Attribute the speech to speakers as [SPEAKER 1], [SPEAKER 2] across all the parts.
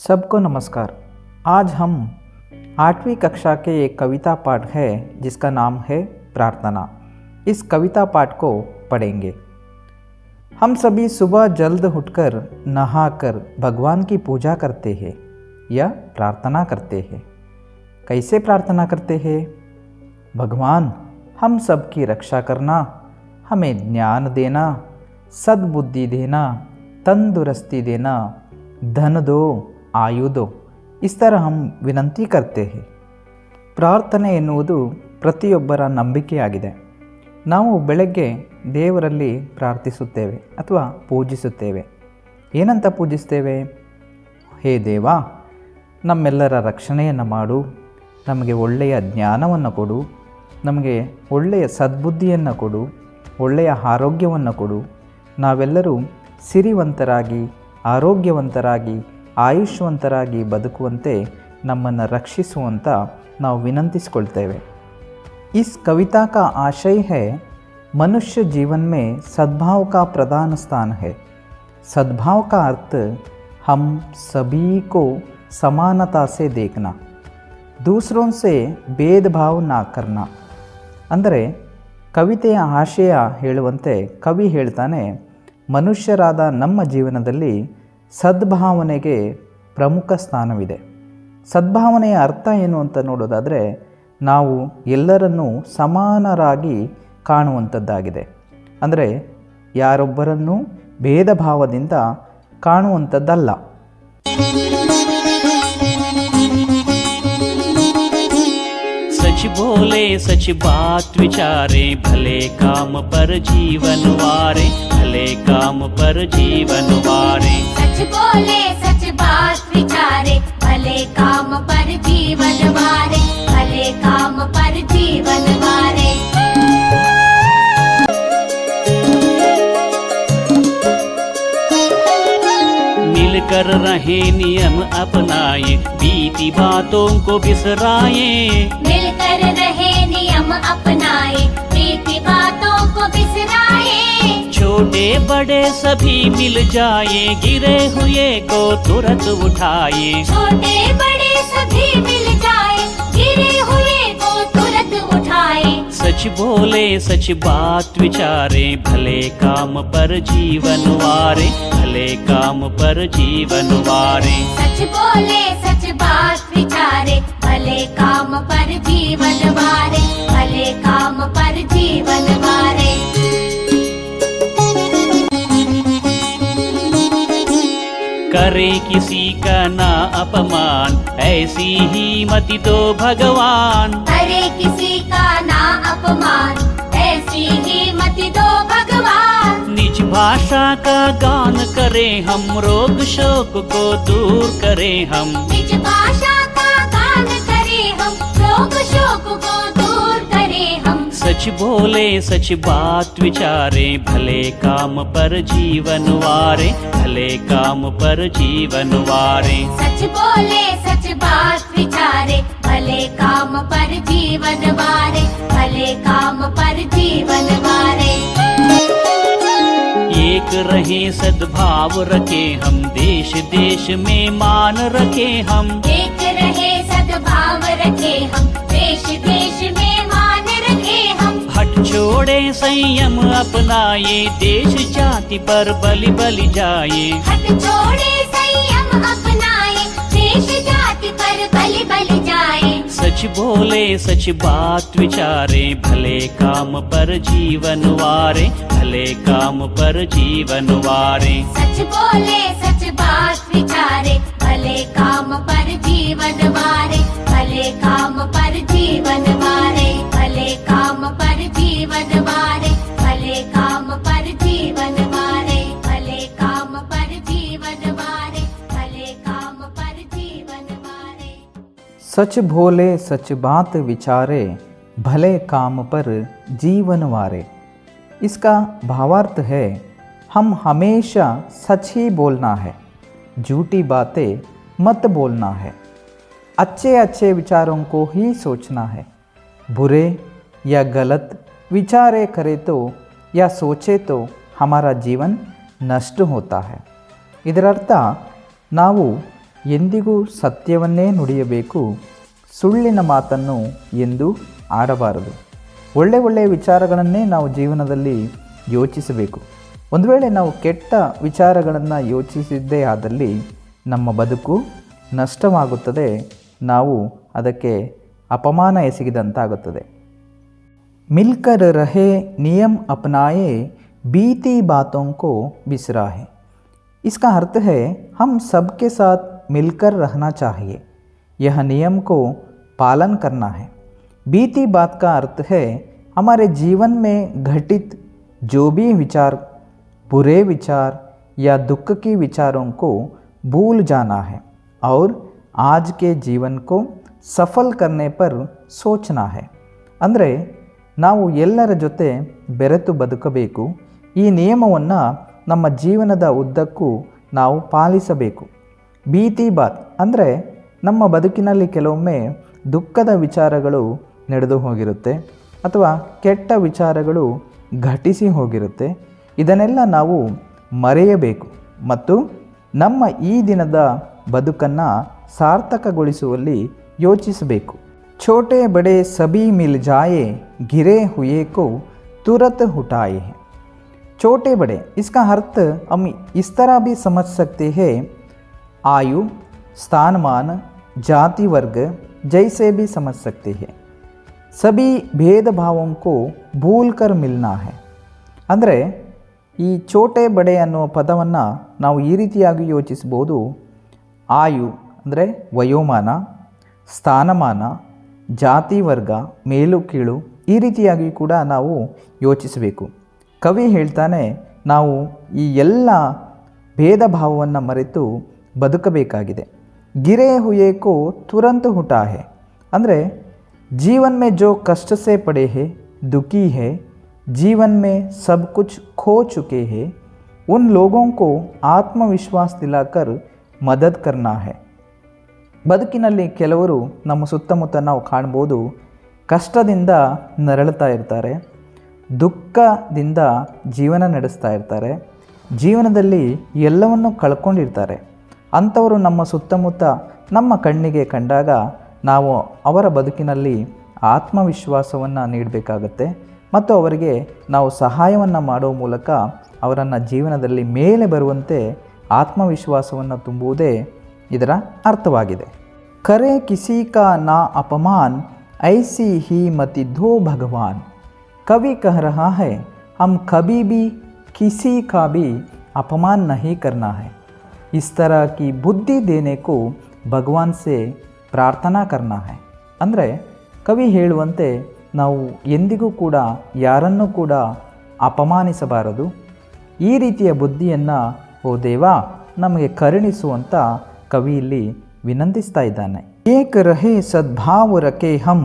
[SPEAKER 1] सबको नमस्कार। आज हम 8वीं कक्षा के एक कविता पाठ है जिसका नाम है प्रार्थना। इस कविता पाठ को पढ़ेंगे। हम सभी सुबह जल्द उठकर नहाकर भगवान की पूजा करते हैं या प्रार्थना करते हैं। कैसे प्रार्थना करते हैं? भगवान हम सब की रक्षा करना, हमें ज्ञान देना, सद्बुद्धि देना, तंदुरुस्ती देना, धन दो, ಆಯು ದೋ. इस तरह हम ವಿನಂತಿ करते हैं. ಪ್ರಾರ್ಥನೆ ಎನ್ನುವುದು ಪ್ರತಿಯೊಬ್ಬರ ನಂಬಿಕೆಯಾಗಿದೆ. ನಾವು ಬೆಳಗ್ಗೆ ದೇವರಲ್ಲಿ ಪ್ರಾರ್ಥಿಸುತ್ತೇವೆ ಅಥವಾ ಪೂಜಿಸುತ್ತೇವೆ. ಏನಂತ ಪೂಜಿಸ್ತೇವೆ? ಹೇ ದೇವ, ನಮ್ಮೆಲ್ಲರ ರಕ್ಷಣೆಯನ್ನು ಮಾಡು, ನಮಗೆ ಒಳ್ಳೆಯ ಜ್ಞಾನವನ್ನು ಕೊಡು, ನಮಗೆ ಒಳ್ಳೆಯ ಸದ್ಬುದ್ಧಿಯನ್ನು ಕೊಡು, ಒಳ್ಳೆಯ ಆರೋಗ್ಯವನ್ನು ಕೊಡು, ನಾವೆಲ್ಲರೂ ಸಿರಿವಂತರಾಗಿ ಆರೋಗ್ಯವಂತರಾಗಿ ಆಯುಷ್ಯವಂತರಾಗಿ ಬದುಕುವಂತೆ ನಮ್ಮನ್ನು ರಕ್ಷಿಸುವಂತ ನಾವು ವಿನಂತಿಸಿಕೊಳ್ತೇವೆ. इस कविता का आशय है मनुष्य जीवन में सद्भाव का प्रधान स्थान है. सद्भाव का अर्थ हम सभी को समानता से देखना, दूसरों से भेदभाव ना करना. ಅಂದರೆ ಕವಿತೆಯ ಆಶಯ ಹೇಳುವಂತೆ ಕವಿ ಹೇಳ್ತಾನೆ, ಮನುಷ್ಯರಾದ ನಮ್ಮ ಜೀವನದಲ್ಲಿ ಸದ್ಭಾವನೆಗೆ ಪ್ರಮುಖ ಸ್ಥಾನವಿದೆ. ಸದ್ಭಾವನೆಯ ಅರ್ಥ ಏನು ಅಂತ ನೋಡೋದಾದರೆ, ನಾವು ಎಲ್ಲರನ್ನೂ ಸಮಾನರಾಗಿ ಕಾಣುವಂಥದ್ದಾಗಿದೆ. ಅಂದರೆ ಯಾರೊಬ್ಬರನ್ನೂ ಭೇದ ಭಾವದಿಂದ ಕಾಣುವಂಥದ್ದಲ್ಲ.
[SPEAKER 2] सच बोले सच बात विचारे, भले काम पर जीवन वारे, भले काम पर जीवन वारे.
[SPEAKER 3] सच बोले सच बात विचारे, भले काम पर जीवन वारे, भले काम पर जीवन वारे.
[SPEAKER 2] मिलकर रहे नियम अपनाए, बीती बातों को बिसराए.
[SPEAKER 3] मिलकर रहे नियम अपनाए, बीती बातों को बिसराए.
[SPEAKER 2] छोटे बड़े सभी मिल जाए, गिरे हुए को तुरंत उठाए.
[SPEAKER 3] छोटे बड़े सभी मिल जाए, गिरे हुए को तुरंत उठाए.
[SPEAKER 2] सच बोले सच बात विचारे, भले काम पर जीवन वारे, भले काम पर जीवन वारे.
[SPEAKER 3] सच बोले सच बात विचारे, भले काम पर जीवन वारे, भले काम पर जीवन वारे.
[SPEAKER 2] करे किसी का ना अपमान, ऐसी ही मति दो भगवान.
[SPEAKER 3] करे किसी का ना अपमान, ऐसी ही मति दो भगवान.
[SPEAKER 2] निज भाषा का गान करे हम, रोग शोक को दूर करे हम.
[SPEAKER 3] निज भाषा का गान करे हम, रोग शोक को दूर करे हम.
[SPEAKER 2] सच बोले सच बात विचारे, भले काम पर जीवन वारे, भले काम पर जीवन वारे.
[SPEAKER 3] सच बोले सच बात विचारे, भले काम पर जीवन वारे, भले काम पर जीवन वारे.
[SPEAKER 2] एक रहे सद्भाव रखे हम, देश देश में मान रखे हम.
[SPEAKER 3] एक रहे सद्भाव रखे हम, देश देश में मान रखे हम.
[SPEAKER 2] हट छोड़े संयम अपनाए, देश जाति पर बलि बलि जाए.
[SPEAKER 3] हट छोड़े संयम अपनाए, देश जाति पर बलि बलि जाए.
[SPEAKER 2] सच बोले सच बात विचारे, भले काम पर जीवन वारे, भले काम पर जीवन वारे.
[SPEAKER 3] सच बोले सच बात विचारे, भले काम पर जीवन वारे, भले काम पर जीवन वारे, भले काम पर जीवन वारे, भले काम पर जीवन वारे, भले काम पर जीवन वारे, भले काम पर जीवन वारे.
[SPEAKER 1] सच भोले सच बात विचारे, भले काम पर जीवन वारे. इसका भावार्थ है, हम हमेशा सच ही बोलना है, झूठी बातें मत बोलना है, अच्छे अच्छे विचारों को ही सोचना है, बुरे या गलत विचारे करे तो या सोचे तो हमारा जीवन नष्ट होता है. ಇದರರ್ಥ ನಾವು ಎಂದಿಗೂ ಸತ್ಯವನ್ನೇ ನುಡಿಯಬೇಕು, ಸುಳ್ಳಿನ ಮಾತನ್ನು ಎಂದೂ ಆಡಬಾರದು. ಒಳ್ಳೆಯ ವಿಚಾರಗಳನ್ನೇ ನಾವು ಜೀವನದಲ್ಲಿ ಯೋಚಿಸಬೇಕು. ಒಂದು ವೇಳೆ ನಾವು ಕೆಟ್ಟ ವಿಚಾರಗಳನ್ನು ಯೋಚಿಸಿದ್ದೇ ಆದಲ್ಲಿ ನಮ್ಮ ಬದುಕು ನಷ್ಟವಾಗುತ್ತದೆ, ನಾವು ಅದಕ್ಕೆ ಅಪಮಾನ ಎಸಗಿದಂತಾಗುತ್ತದೆ. मिलकर रहे नियम अपनाए, बीती बातों को बिसराए. इसका अर्थ है हम सबके साथ मिलकर रहना चाहिए, यह नियम को पालन करना है. बीती बात का अर्थ है हमारे जीवन में घटित जो भी विचार, बुरे विचार या दुख के विचारों को भूल जाना है और आज के जीवन को सफल करने पर सोचना है. ಅಂದರೆ ನಾವು ಎಲ್ಲರ ಜೊತೆ ಬೆರೆತು ಬದುಕಬೇಕು. ಈ ನಿಯಮವನ್ನು ನಮ್ಮ ಜೀವನದ ಉದ್ದಕ್ಕೂ ನಾವು ಪಾಲಿಸಬೇಕು. ಭೀತಿ ಬಾತ್ ಅಂದರೆ ನಮ್ಮ ಬದುಕಿನಲ್ಲಿ ಕೆಲವೊಮ್ಮೆ ದುಃಖದ ವಿಚಾರಗಳು ನಡೆದು ಹೋಗಿರುತ್ತೆ ಅಥವಾ ಕೆಟ್ಟ ವಿಚಾರಗಳು ಘಟಿಸಿ ಹೋಗಿರುತ್ತೆ. ಇದನ್ನೆಲ್ಲ ನಾವು ಮರೆಯಬೇಕು ಮತ್ತು ನಮ್ಮ ಈ ದಿನದ ಬದುಕನ್ನು ಸಾರ್ಥಕಗೊಳಿಸುವಲ್ಲಿ ಯೋಚಿಸಬೇಕು. छोटे बड़े सभी मिल जाए, गिरे हुए को तुरंत उठाए हैं. छोटे बड़े इसका अर्थ हम इस तरह भी समझ सकते हैं, आयु, स्थानमान, जाति वर्ग जैसे भी समझ सकते हैं. सभी भेदभावों को भूल कर मिलना है. ಅಂದರೆ ಈ ಚೋಟೆ ಬಡೆ ಅನ್ನುವ ಪದವನ್ನು ನಾವು ಈ ರೀತಿಯಾಗಿ ಯೋಚಿಸ್ಬೋದು. ಆಯು ಅಂದರೆ ವಯೋಮಾನ, ಸ್ಥಾನಮಾನ, ಜಾತಿ ವರ್ಗ, ಮೇಲು ಕೀಳು ಈ ರೀತಿಯಾಗಿ ಕೂಡ ನಾವು ಯೋಚಿಸಬೇಕು. ಕವಿ ಹೇಳ್ತಾನೆ, ನಾವು ಈ ಎಲ್ಲ ಭೇದ ಭಾವವನ್ನು ಮರೆತು ಬದುಕಬೇಕಾಗಿದೆ. ಗಿರೆ ಹುಯೇ ಕೋ ತುರಂತ ಹುಟಾ ಹೇ ಅಂದರೆ ಜೀವನ್ ಮೇ ಜೋ ಕಷ್ಟ ಸೆ ಪಡೆ ಹೇ, दुखी है, जीवन में सब कुछ खो चुके हैं, उन लोगों को आत्मविश्वास दिलाकर मदद करना है. ಬದುಕಿನಲ್ಲಿ ಕೆಲವರು ನಮ್ಮ ಸುತ್ತಮುತ್ತ ನಾವು ಕಾಣ್ಬೋದು, ಕಷ್ಟದಿಂದ ನರಳುತ್ತಾ ಇರ್ತಾರೆ, ದುಃಖದಿಂದ ಜೀವನ ನಡೆಸ್ತಾ ಇರ್ತಾರೆ, ಜೀವನದಲ್ಲಿ ಎಲ್ಲವನ್ನೂ ಕಳ್ಕೊಂಡಿರ್ತಾರೆ. ಅಂಥವರು ನಮ್ಮ ಸುತ್ತಮುತ್ತ ನಮ್ಮ ಕಣ್ಣಿಗೆ ಕಂಡಾಗ ನಾವು ಅವರ ಬದುಕಿನಲ್ಲಿ ಆತ್ಮವಿಶ್ವಾಸವನ್ನು ನೀಡಬೇಕಾಗತ್ತೆ ಮತ್ತು ಅವರಿಗೆ ನಾವು ಸಹಾಯವನ್ನು ಮಾಡುವ ಮೂಲಕ ಅವರನ್ನು ಜೀವನದಲ್ಲಿ ಮೇಲೆ ಬರುವಂತೆ ಆತ್ಮವಿಶ್ವಾಸವನ್ನು ತುಂಬುವುದೇ ಇದರ ಅರ್ಥವಾಗಿದೆ. करे किसी का ना अपमान, ऐसी ही मति धो भगवान. कवि कह रहा है हम कभी भी किसी का भी अपमान नहीं करना है. इस तरह की बुद्धि देने को भगवान से ಪ್ರಾರ್ಥನಾ करना है. ಅಂದರೆ ಕವಿ ಹೇಳುವಂತೆ ನಾವು ಎಂದಿಗೂ ಕೂಡ ಯಾರನ್ನೂ ಕೂಡ ಅಪಮಾನಿಸಬಾರದು. ಈ ರೀತಿಯ ಬುದ್ಧಿಯನ್ನು ಓ ದೇವ ನಮಗೆ ಕರುಣಿಸುವಂತ ಕವಿ ಇಲ್ಲಿ ವಿನಂತಿಸ್ತಾ ಇದ್ದಾನೆ. ಏಕ ರಹೇ ಸದ್ಭಾವ ರखे हम,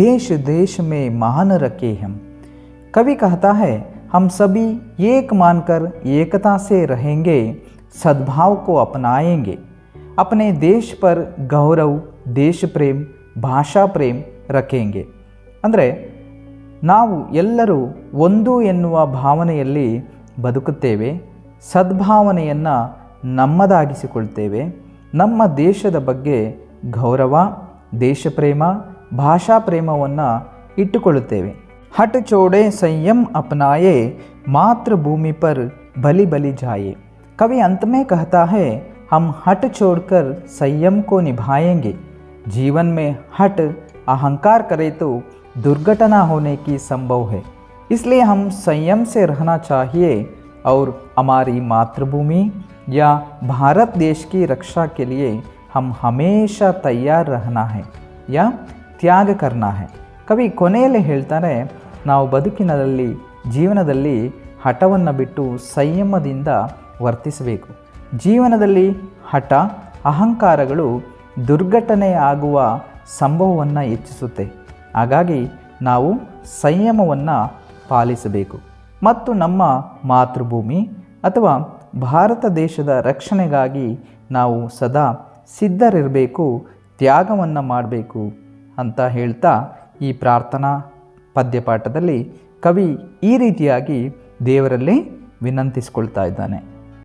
[SPEAKER 1] देश देश में महान रखे हम. कवि कहता है हम सभी एक मानकर एकता से रहेंगे, सद्भाव को अपनाएंगे, अपने देश पर गौरव, देश प्रेम, ಭಾಷಾ ಪ್ರೇಮ್ ರखेंगे. ಅಂದರೆ ನಾವು ಎಲ್ಲರೂ ಒಂದು ಎನ್ನುವ ಭಾವನೆಯಲ್ಲಿ ಬದುಕುತ್ತೇವೆ, ಸದ್ಭಾವನೆಯನ್ನು ನಮ್ಮದಾಗಿಸಿಕೊಳ್ತೇವೆ, ನಮ್ಮ ದೇಶದ ಬಗ್ಗೆ ಗೌರವ, ದೇಶಪ್ರೇಮ, ಭಾಷಾ ಪ್ರೇಮವನ್ನು ಇಟ್ಟುಕೊಳ್ಳುತ್ತೇವೆ. ಹಠ ಚೋಡೆ ಸಂಯम अपनाए, मातृभूमि पर बलि बलि जाए. कवि अंत में कहता है हम हट छोड़कर संयम को निभाएंगे. जीवन में हट अहंकार करे तो दुर्घटना होने की संभव है, इसलिए हम संयम से रहना चाहिए और हमारी मातृभूमि या भारत देश की रक्षा के लिए हम हमेशा तैयार रहना है या ತ್ಯಾಗ करना है. ಕವಿ ಕೊನೆಯಲ್ಲಿ ಹೇಳ್ತಾನೆ, ನಾವು ಬದುಕಿನಲ್ಲಿ ಜೀವನದಲ್ಲಿ ಹಠವನ್ನು ಬಿಟ್ಟು ಸಂಯಮದಿಂದ ವರ್ತಿಸಬೇಕು. ಜೀವನದಲ್ಲಿ ಹಠ, ಅಹಂಕಾರಗಳು ದುರ್ಘಟನೆ ಆಗುವ ಸಂಭವವನ್ನು ಹೆಚ್ಚಿಸುತ್ತೆ. ಹಾಗಾಗಿ ನಾವು ಸಂಯಮವನ್ನು ಪಾಲಿಸಬೇಕು ಮತ್ತು ನಮ್ಮ ಮಾತೃಭೂಮಿ ಅಥವಾ ಭಾರತ ದೇಶದ ರಕ್ಷಣೆಗಾಗಿ ನಾವು ಸದಾ ಸಿದ್ಧರಿರಬೇಕು, ತ್ಯಾಗವನ್ನು ಮಾಡಬೇಕು ಅಂತ ಹೇಳ್ತಾ ಈ ಪ್ರಾರ್ಥನಾ ಪದ್ಯಪಾಠದಲ್ಲಿ ಕವಿ ಈ ರೀತಿಯಾಗಿ ದೇವರಲ್ಲಿ ವಿನಂತಿಸಿಕೊಳ್ತಾ ಇದ್ದಾನೆ.